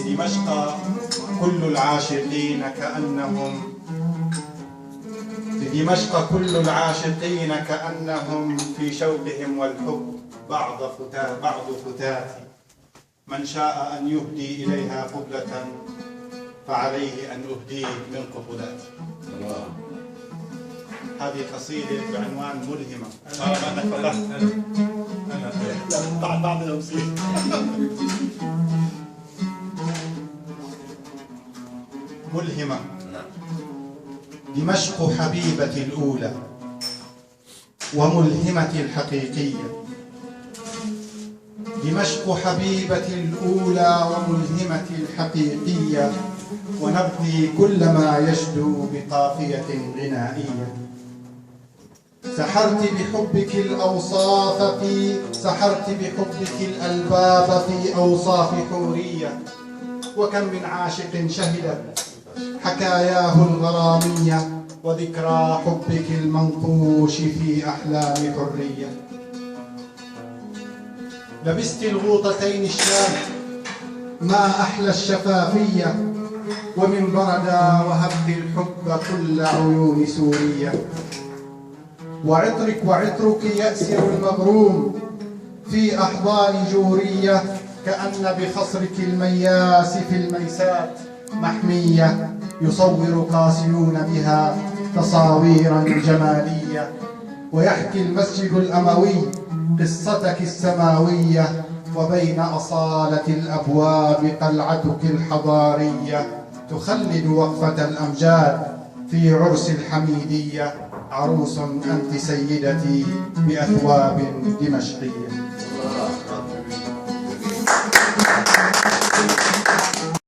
بدمشق كل العاشقين كأنهم بدمشق كل العاشقين كأنهم في شوقهم والحب بعض فتات. من شاء أن يهدي إليها قبلة فعليه أن أهديه من قبلاتي. هذه قصيدة بعنوان ملهمة. بعد الأمسية. ملهمة. دمشق حبيبتي الأولى وملهمتي الحقيقية. دمشق حبيبتي الأولى وملهمتي الحقيقية، ونبذي كل ما يشدو بقافية غنائية. سحرت بحبك الأوصاف سحرت بحبك الألباب في أوصاف حورية، وكم من عاشق شهدت حكاياه الغرامية، وذكرى حبك المنقوش في أحلام حرية. لبست الغوطتين الشاب ما أحلى الشفافية، ومن بردا وهبت الحب كل عيون سورية. وعطرك يأسر المغروم في أحضان جورية، كأن بخصرك المياس في الميسات محمية، يصور قاسيون بها تصاويرا جمالية. ويحكي المسجد الأموي قصتك السماوية، وبين أصالة الأبواب قلعتك الحضارية، تخلد وقفة الأمجاد في عرس الحميدية. عروس أنت سيدتي بأثواب دمشقية.